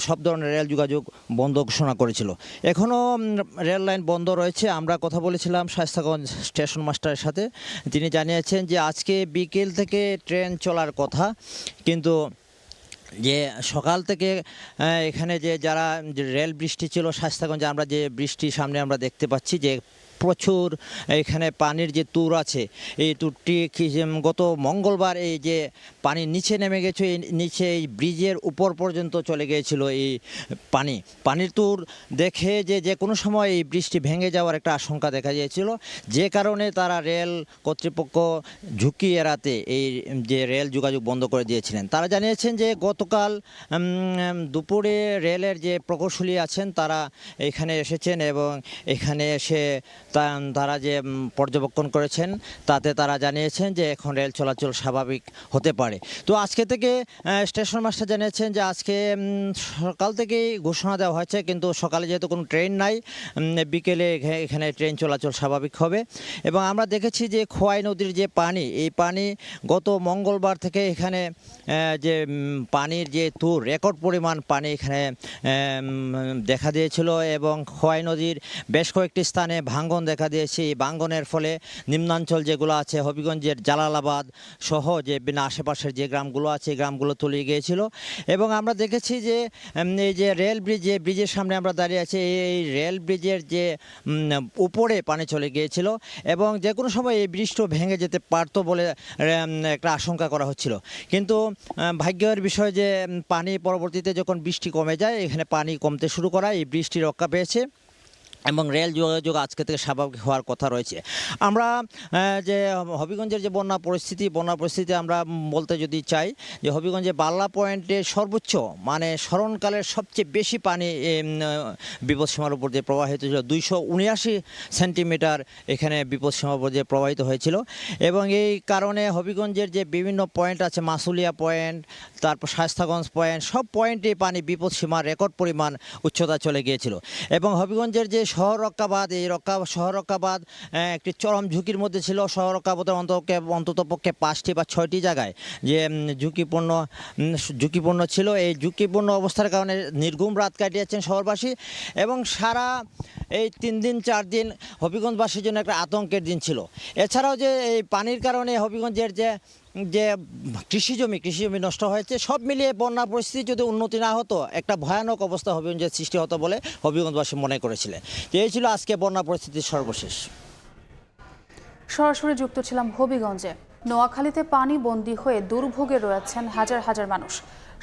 সব ধরনের রেল যোগাযোগ বন্ধ ঘোষণা করেছিল। এখনও রেল লাইন বন্ধ রয়েছে। আমরা কথা বলেছিলাম শায়েস্তাগঞ্জ স্টেশন মাস্টারের সাথে, তিনি জানিয়েছেন যে আজকে বিকেল থেকে ট্রেন চলার কথা, কিন্তু যে সকাল থেকে এখানে যে যারা রেল বৃষ্টি ছিল শায়েস্তাগঞ্জে, আমরা যে বৃষ্টি সামনে আমরা দেখতে পাচ্ছি যে প্রচুর এখানে পানির যে তুর আছে, এই তুরটি গত মঙ্গলবার এই যে পানির নিচে নেমে গেছে, এই নিচে এই ব্রিজের উপর পর্যন্ত চলে গিয়েছিল এই পানির তুর দেখে যে কোনো সময় এই বৃষ্টি ভেঙে যাওয়ার একটা আশঙ্কা দেখা গিয়েছিল, যে কারণে তারা রেল কর্তৃপক্ষ ঝুঁকি এড়াতে এই যে রেল যোগাযোগ বন্ধ করে দিয়েছিলেন। তারা জানিয়েছেন যে গতকাল দুপুরে রেলের যে প্রকৌশলী আছেন তারা এখানে এসেছেন এবং এখানে এসে তারা যে পর্যবেক্ষণ করেছেন তাতে তারা জানিয়েছেন যে এখন রেল চলাচল স্বাভাবিক হতে পারে। তো আজকে থেকে স্টেশন মাস্টার জানিয়েছেন যে আজকে সকাল থেকেই ঘোষণা দেওয়া হয়েছে, কিন্তু সকালে যেহেতু কোনো ট্রেন নাই, বিকেলে এখানে ট্রেন চলাচল স্বাভাবিক হবে। এবং আমরা দেখেছি যে খোয়াই নদীর যে পানি, এই পানি গত মঙ্গলবার থেকে এখানে যে পানির যে তুর রেকর্ড পরিমাণ পানি এখানে দেখা দিয়েছিল এবং খোয়াই নদীর বেশ কয়েকটি স্থানে ভাঙ্গন দেখা দিয়েছে। এই ভাঙ্গনের ফলে নিম্নাঞ্চল যেগুলো আছে হবিগঞ্জের জালালাবাদ সহ যে আশেপাশের যে গ্রামগুলো আছে এই গ্রামগুলো তলিয়ে গিয়েছিল। এবং আমরা দেখেছি যে এই যে রেল ব্রিজ, যে ব্রিজের সামনে আমরা দাঁড়িয়ে আছি, এই রেল ব্রিজের যে উপরে পানি চলে গিয়েছিল এবং যে কোনো সময় এই ব্রিজটা ভেঙে যেতে পারতো বলে একটা আশঙ্কা করা হচ্ছিল। কিন্তু ভাগ্যের বিষয় যে পানি পরবর্তীতে যখন বৃষ্টি কমে যায়, এখানে পানি কমতে শুরু করা, এই বৃষ্টি রক্ষা পেয়েছে এবং রেল যোগাযোগ আজকে থেকে স্বাভাবিক হওয়ার কথা রয়েছে। আমরা যে হবিগঞ্জের যে বন্যা পরিস্থিতি আমরা বলতে যদি চাই যে হবিগঞ্জে বাল্লা পয়েন্টে সর্বোচ্চ মানে স্মরণকালের সবচেয়ে বেশি পানি বিপদসীমার উপর দিয়ে প্রবাহিত ছিল, 279 সেন্টিমিটার এখানে বিপদসীমার উপর দিয়ে প্রবাহিত হয়েছিল। এবং এই কারণে হবিগঞ্জের যে বিভিন্ন পয়েন্ট আছে, মাসুলিয়া পয়েন্ট, তারপর শায়েস্তাগঞ্জ পয়েন্ট, সব পয়েন্টে পানি বিপদসীমার রেকর্ড পরিমাণ উচ্চতা চলে গিয়েছিল। এবং হবিগঞ্জের যে শহর রক্ষাবাদ, এই শহর রক্ষাবাদ একটি চরম ঝুঁকির মধ্যে ছিল। শহর রক্ষাবাদের অন্ততপক্ষে 5টি বা 6টি জায়গায় যে ঝুঁকিপূর্ণ ছিল। এই ঝুঁকিপূর্ণ অবস্থার কারণে নির্ঘুম রাত কাটিয়েছেন শহরবাসী এবং সারা এই 3 দিন 4 দিন হবিগঞ্জবাসীর জন্য একটা আতঙ্কের দিন ছিল। এছাড়াও যে এই পানির কারণে হবিগঞ্জের যে কৃষিজমি নষ্ট হয়েছে, সব মিলিয়ে বন্যা পরিস্থিতি যদি উন্নতি না হতো একটা ভয়ানক অবস্থা হবিগঞ্জের সৃষ্টি হতো বলে হবিগঞ্জবাসী মনে করেছিলেন। এই ছিল আজকে বন্যা পরিস্থিতির সর্বশেষ। সরাসরি যুক্ত ছিলাম হবিগঞ্জে। নোয়াখালীতে পানি বন্দী হয়ে দুর্ভোগে রয়েছেন হাজার হাজার মানুষ।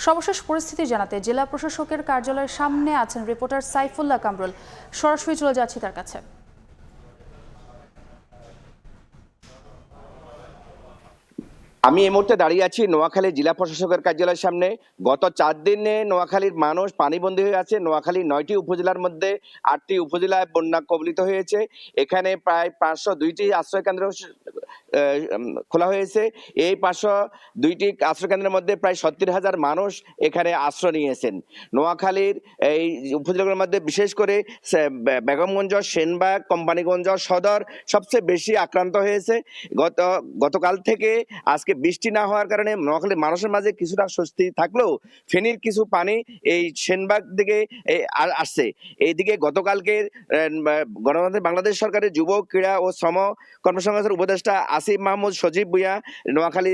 সর্বশেষ পরিস্থিতি জানাতে জেলা প্রশাসকের কার্যালয়ের সামনে আছেন রিপোর্টার সাইফুল্লাহ কামরুল। সরাসরি চলে যাচ্ছি তার কাছে। আমি এই মুহূর্তে দাঁড়িয়ে আছি নোয়াখালী জেলা প্রশাসকের কার্যালয়ের সামনে। গত 4 দিনে নোয়াখালীর মানুষ পানিবন্দী হয়ে আছে। নোয়াখালীর 9টি উপজেলার মধ্যে 8টি উপজেলায় বন্যা কবলিত হয়েছে। এখানে প্রায় 502টি আশ্রয় কেন্দ্র খোলা হয়েছে। এই 502টি আশ্রয় কেন্দ্রের মধ্যে প্রায় 70,000 মানুষ এখানে আশ্রয় নিয়েছেন। নোয়াখালীর এই উপজেলাগুলোর মধ্যে বিশেষ করে বেগমগঞ্জ, সেনবাগ, কোম্পানিগঞ্জ সদর সবচেয়ে বেশি আক্রান্ত হয়েছে। গতকাল থেকে আজকে বৃষ্টি না হওয়ার কারণে নোয়াখালীর মানুষের মাঝে কিছুটা স্বস্তি থাকলেও ফেনীর কিছু পানি এই সেনবাগ দিকে আসছে। এইদিকে গতকালকে গণতান্ত্রিক বাংলাদেশ সরকারের যুব, ক্রীড়া ও শ্রম কর্মসংস্থানের উপদেষ্টা আসিফ মাহমুদ সজীব ভুঁইয়া নোয়াখালী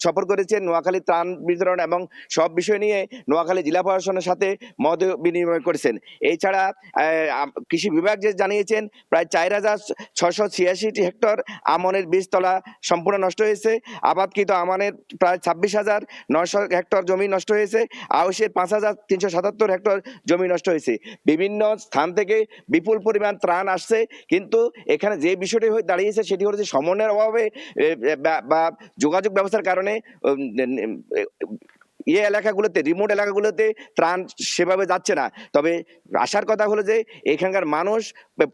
সফর করেছেন। নোয়াখালী ত্রাণ বিতরণ এবং সব বিষয় নিয়ে নোয়াখালী জেলা প্রশাসনের সাথে মত বিনিময় করেছেন। এছাড়া কৃষি বিভাগ যে জানিয়েছেন প্রায় 4,686 হেক্টর আমনের বীজতলা সম্পূর্ণ নষ্ট হয়েছে। আবাদকৃত আমানের প্রায় 26,900 হেক্টর জমি নষ্ট হয়েছে। আউশের 5,377 হেক্টর জমি নষ্ট হয়েছে। বিভিন্ন স্থান থেকে বিপুল পরিমাণ ত্রাণ আসছে, কিন্তু এখানে যে বিষয়টি হয়ে দাঁড়িয়েছে সেটি হচ্ছে সমন্বয়ের অভাবে বা যোগাযোগ ব্যবস্থার কারণে এলাকাগুলোতে, রিমোট এলাকাগুলোতে ত্রাণ সেভাবে যাচ্ছে না। তবে আসার কথা হলো যে এখানকার মানুষ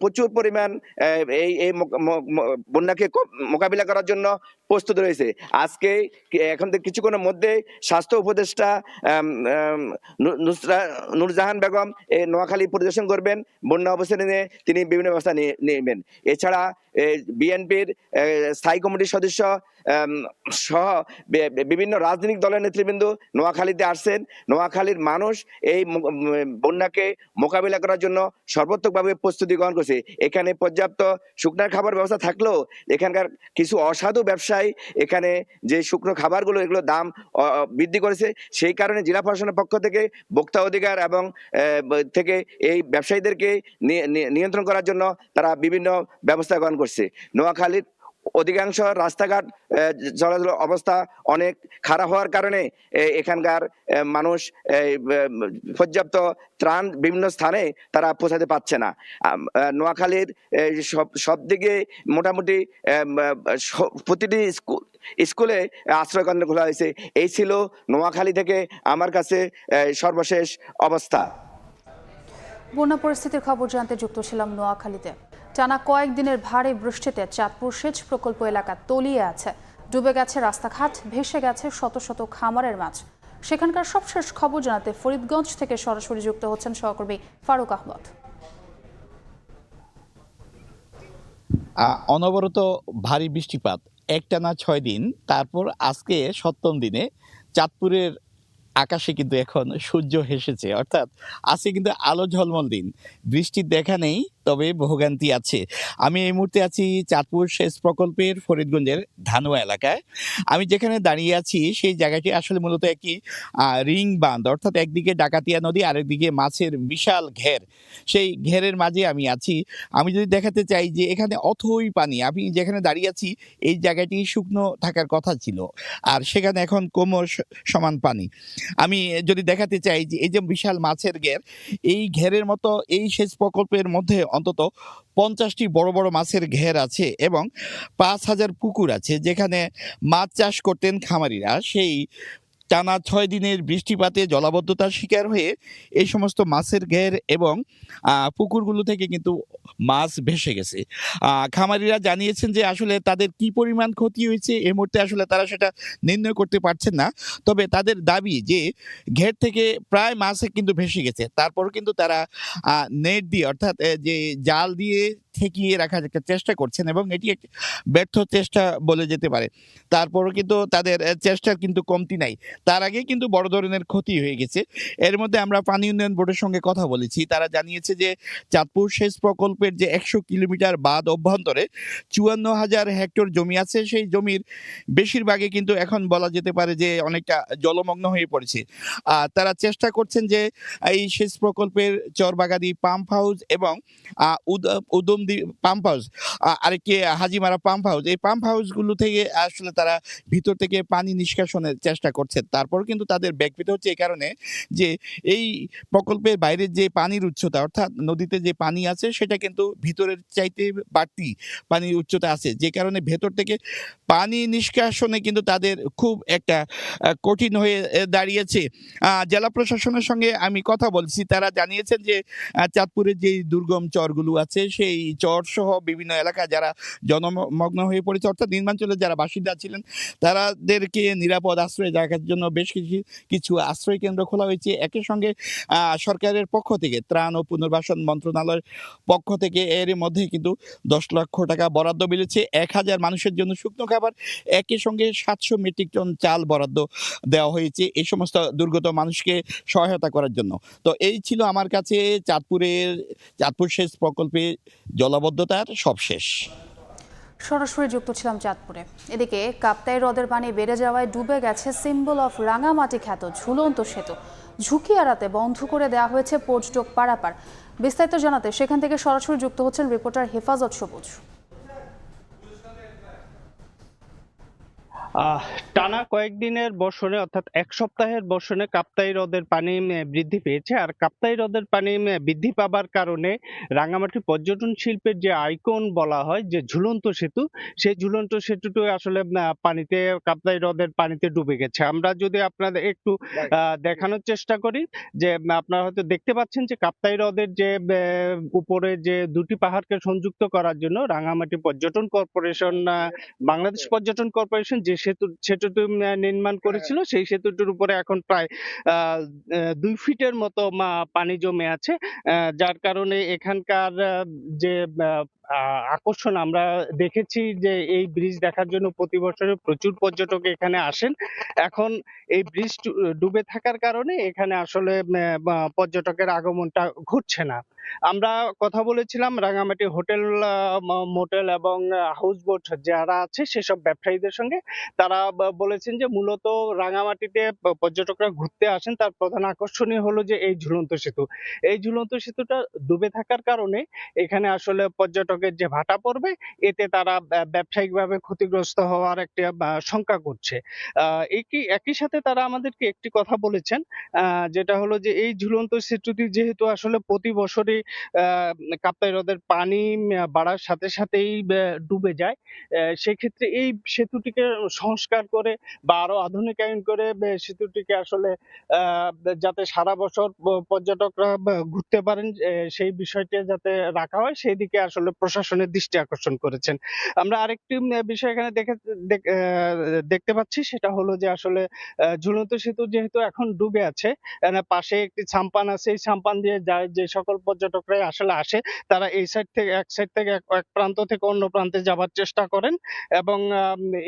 প্রচুর পরিমাণ এই বন্যাকে মোকাবিলা করার জন্য প্রস্তুত রয়েছে। আজকে এখন থেকে কিছুক্ষণের মধ্যে স্বাস্থ্য উপদেষ্টা নুরজাহান বেগম নোয়াখালী পরিদর্শন করবেন। বন্যা অবস্থানে নিয়ে তিনি বিভিন্ন ব্যবস্থা নেবেন। এছাড়া বিএনপির স্থায়ী কমিটির সদস্য সহ বিভিন্ন রাজনৈতিক দলের নেতৃবৃন্দ নোয়াখালীতে আসছেন। নোয়াখালীর মানুষ এই বন্যাকে মোকাবিলা করার জন্য সর্বাত্মকভাবে প্রস্তুতি গ্রহণ করছে। এখানে পর্যাপ্ত শুকনো খাবার ব্যবস্থা থাকলেও এখানকার কিছু অসাধু ব্যবসায়ী এখানে যে শুকনো খাবারগুলো এগুলোর দাম বৃদ্ধি করেছে। সেই কারণে জেলা প্রশাসনের পক্ষ থেকে ভোক্তা অধিকার এবং থেকে এই ব্যবসায়ীদেরকে নিয়ন্ত্রণ করার জন্য তারা বিভিন্ন ব্যবস্থা গ্রহণ করছে। নোয়াখালীর অধিকাংশ রাস্তাঘাট চলাচল অবস্থা অনেক খারাপ হওয়ার কারণে এখানকার মানুষ পর্যাপ্ত ত্রাণ বিভিন্ন স্থানে তারা পৌঁছাতে পারছে না। নোয়াখালীর সব দিকে মোটামুটি প্রতিটি স্কুলে আশ্রয় কেন্দ্র খোলা হয়েছে। এই ছিল নোয়াখালী থেকে আমার কাছে সর্বশেষ অবস্থা। বন্যা পরিস্থিতির খবর জানতে যুক্ত ছিলাম নোয়াখালীতে। টানা কয়েকদিনের ভারী বৃষ্টিতে চাঁদপুর সেচ প্রকল্প এলাকা তলিয়ে আছে। ডুবে গেছে রাস্তাঘাট, ভেসে গেছে শত শত খামারের মাছ। সেখানকার সবশেষ খবর জানাতে ফরিদগঞ্জ থেকে সরাসরি যুক্ত হচ্ছেন সহকর্মী ফারুক আহমদ। অনবরত ভারী বৃষ্টিপাত একটানা 6 দিন, তারপর আজকে 7ম দিনে চাঁদপুরের আকাশে কিন্তু এখন সূর্য হেসেছে, অর্থাৎ আজকে কিন্তু আলো ঝলমল দিন। বৃষ্টির দেখা নেই, তবে ভোগান্তি আছে। আমি এই মুহূর্তে আছি চাঁদপুর সেচ প্রকল্পের ফরিদগঞ্জের ধানুয়া এলাকায়। আমি যেখানে দাঁড়িয়ে আছি সেই জায়গাটি আসলে মূলত একটি রিং বাঁধ, অর্থাৎ একদিকে ডাকাতিয়া নদী, আরেকদিকে মাছের বিশাল ঘের। সেই ঘেরের মাঝে আমি আছি। আমি যদি দেখাতে চাই যে এখানে অথই পানি, আমি যেখানে দাঁড়িয়ে আছি এই জায়গাটি শুকনো থাকার কথা ছিল, আর সেখানে এখন কোমর সমান পানি। আমি যদি দেখাতে চাই যে এই যে বিশাল মাছের ঘের, এই ঘেরের মতো এই সেচ প্রকল্পের মধ্যে অন্তত 50টি বড় বড় মাছের ঘের আছে এবং 5,000 পুকুর আছে যেখানে মাছ চাষ করতেন খামারিরা। সেই টানা 6 দিনের বৃষ্টিপাতে জলাবদ্ধতার শিকার হয়ে এই সমস্ত মাছের ঘের এবং পুকুরগুলো থেকে কিন্তু মাছ ভেসে গেছে। খামারিরা জানিয়েছেন যে আসলে তাদের কি পরিমাণ ক্ষতি হয়েছে এই মুহূর্তে আসলে তারা সেটা নির্ণয় করতে পারছেন না। তবে তাদের দাবি যে ঘের থেকে প্রায় মাছ কিন্তু ভেসে গেছে, তারপর কিন্তু তারা নেট দিয়ে, অর্থাৎ যে জাল দিয়ে ঠেকিয়ে রাখার একটা চেষ্টা করছেন এবং এটি একটি ব্যর্থ চেষ্টা বলে যেতে পারে। তারপরও কিন্তু তাদের চেষ্টার কিন্তু কমতি নাই। তার আগে কিন্তু বড় ধরনের ক্ষতি হয়ে গেছে। এর মধ্যে আমরা পানি উন্নয়ন বোর্ডের সঙ্গে কথা বলেছি। তারা জানিয়েছে যে চাঁদপুর সেচ প্রকল্পের যে 100 কিলোমিটার বাঁধ অভ্যন্তরে 54,000 হেক্টর জমি আছে, সেই জমির বেশিরভাগই কিন্তু এখন বলা যেতে পারে যে অনেকটা জলমগ্ন হয়ে পড়েছে। তারা চেষ্টা করছেন যে এই সেচ প্রকল্পের চরবাগাদি পাম্প হাউস এবং উদম নদী পাম্প হাউস, আরেকটি হাজিমারা পাম্প হাউস, এই পাম্প হাউসগুলো থেকে আসলে তারা ভিতর থেকে পানি নিষ্কাশনের চেষ্টা করছে। তারপর কিন্তু তাদের ব্যাকপিট হচ্ছে এই কারণে যে এই প্রকল্পের বাইরের যে পানির উচ্চতা, অর্থাৎ নদীতে যে পানি আছে সেটা কিন্তু ভিতরের চাইতে বাড়তি পানির উচ্চতা আছে, যে কারণে ভেতর থেকে পানি নিষ্কাশনে কিন্তু তাদের খুব একটা কঠিন হয়ে দাঁড়িয়েছে। জেলা প্রশাসনের সঙ্গে আমি কথা বলছি, তারা জানিয়েছেন যে চাঁদপুরের যে দুর্গম চরগুলো আছে সেই চর সহ বিভিন্ন এলাকা যারা জনমগ্ন হয়ে পড়েছে, অর্থাৎ নির্মাঞ্চলের যারা বাসিন্দা ছিলেন তাদেরকে নিরাপদ আশ্রয় জায়গার জন্য বেশ কিছু আশ্রয় কেন্দ্র খোলা হয়েছে। একই সঙ্গে সরকারের পক্ষ থেকে ত্রাণ ও পুনর্বাসন মন্ত্রণালয়ের পক্ষ থেকে এর মধ্যে কিন্তু 10 লক্ষ টাকা বরাদ্দ মিলেছে 1000 মানুষের জন্য শুকনো খাবার, একই সঙ্গে 700 মেট্রিক টন চাল বরাদ্দ দেওয়া হয়েছে এই সমস্ত দুর্গত মানুষকে সহায়তা করার জন্য। তো এই ছিল আমার কাছে চাঁদপুর সেচ প্রকল্পে জলাবদ্ধতার সবশেষ। সরাসরি যুক্ত ছিলাম চাঁদপুরে। এদিকে কাপ্তাই হ্রদের পানি বেড়ে যাওয়ায় ডুবে গেছে সিম্বল অফ রাঙামাটি খ্যাত ঝুলন্ত সেতু। ঝুঁকি এড়াতে বন্ধ করে দেওয়া হয়েছে পর্যটক পারাপার। বিস্তারিত জানাতে সেখান থেকে সরাসরি যুক্ত হচ্ছেন রিপোর্টার হেফাজত সবুজ। টানা কয়েকদিনের বর্ষণে অর্থাৎ এক সপ্তাহের বর্ষণে কাপ্তাই হ্রদের পানি বৃদ্ধি পেয়েছে। আর কাপ্তাই হ্রদের পানি বৃদ্ধি পাবার কারণে রাঙামাটি পর্যটন শিল্পের যে আইকন বলা হয়, যে ঝুলন্ত সেতু, সেই ঝুলন্ত সেতুটি আসলে পানিতে, কাপ্তাই হ্রদের পানিতে ডুবে গেছে। আমরা যদি আপনাদের একটু দেখানোর চেষ্টা করি, যে আপনারা হয়তো দেখতে পাচ্ছেন যে কাপ্তাই হ্রদের যে উপরে যে দুটি পাহাড়কে সংযুক্ত করার জন্য রাঙামাটি পর্যটন কর্পোরেশন, বাংলাদেশ পর্যটন কর্পোরেশন যে সেতুটি নির্মাণ করেছিল, সেই সেতুটির উপরে এখন প্রায় 2 ফিটের মতো পানি জমে আছে, যার কারণে এখানকার যে আকর্ষণ, আমরা দেখেছি যে এই ব্রিজ দেখার জন্য প্রতি বছরে প্রচুর পর্যটক এখানে আসেন। এখন এই ব্রিজ ডুবে থাকার কারণে এখানে আসলে পর্যটকের আগমনটা ঘটছে না। আমরা কথা বলেছিলাম রাঙামাটি হোটেল, মোটেল এবং হাউস বোট যারা আছে সেসব ব্যবসায়ীদের সঙ্গে। তারা বলেছেন যে মূলত রাঙামাটিতে পর্যটকরা ঘুরতে আসেন, তার প্রধান আকর্ষণীয় হলো যে এই ঝুলন্ত সেতু। এই ঝুলন্ত সেতুটা ডুবে থাকার কারণে এখানে আসলে পর্যটকের যে ভাটা পড়বে, এতে তারা ব্যবসায়িকভাবে ক্ষতিগ্রস্ত হওয়ার একটা শঙ্কা করছে। একই সাথে তারা আমাদেরকে একটি কথা বলেছেন, যেটা হলো যে এই ঝুলন্ত সেতুটি যেহেতু আসলে প্রতি বছরই কাপ্তাই হ্রদের পানি বাড়ার সাথে সাথেই ডুবে যায়, সেক্ষেত্রে এই সেতুটিকে সংস্কার করে বা আরো আধুনিকায়ন করে সেতুটিকে আসলে যাতে সারা বছর পর্যটকরা ঘুরতে পারেন, সেই বিষয়টি যাতে রাখা হয়, সেই দিকে আসলে প্রশাসনের দৃষ্টি আকর্ষণ করেছেন। আমরা আরেকটি বিষয় এখানে দেখতে পাচ্ছি, সেটা হলো যে আসলে ঝুলন্ত সেতু যেহেতু এখন ডুবে আছে, পাশে একটি ছাম্পান আছে, এই ছাম্পান দিয়ে যায় যে সকল পর্যটকরা আসলে আসে, তারা এই সাইড থেকে এক প্রান্ত থেকে অন্য প্রান্তে যাবার চেষ্টা করেন, এবং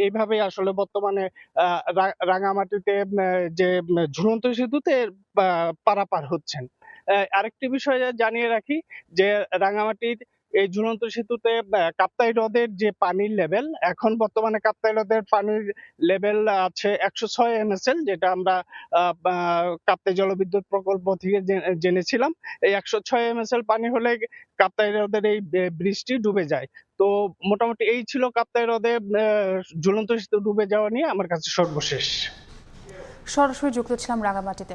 এইভাবেই আসলে বর্তমানে রাঙামাটিতে যে ঝুলন্ত সেতুতে পারাপার হচ্ছেন। আরেকটি বিষয় জানিয়ে রাখি যে রাঙামাটির এই ঝুলন্ত সেতুতে কাপ্তাই হ্রদের যে পানির লেভেল, এখন বর্তমানে কাপ্তাই হ্রদের পানির লেভেল আছে 106 MSL, যেটা আমরা কাপ্তাই জলবিদ্যুৎ প্রকল্প থেকে জেনেছিলাম। এই 106 MSL পানি হলে কাপ্তাই হ্রদের এই ব্রিজটি ডুবে যায়। তো মোটামুটি এই ছিল কাপ্তাই হ্রদে ঝুলন্ত সেতু ডুবে যাওয়া নিয়ে আমার কাছে সর্বশেষ। সরাসরি যুক্ত ছিলাম রাঙামাটিতে।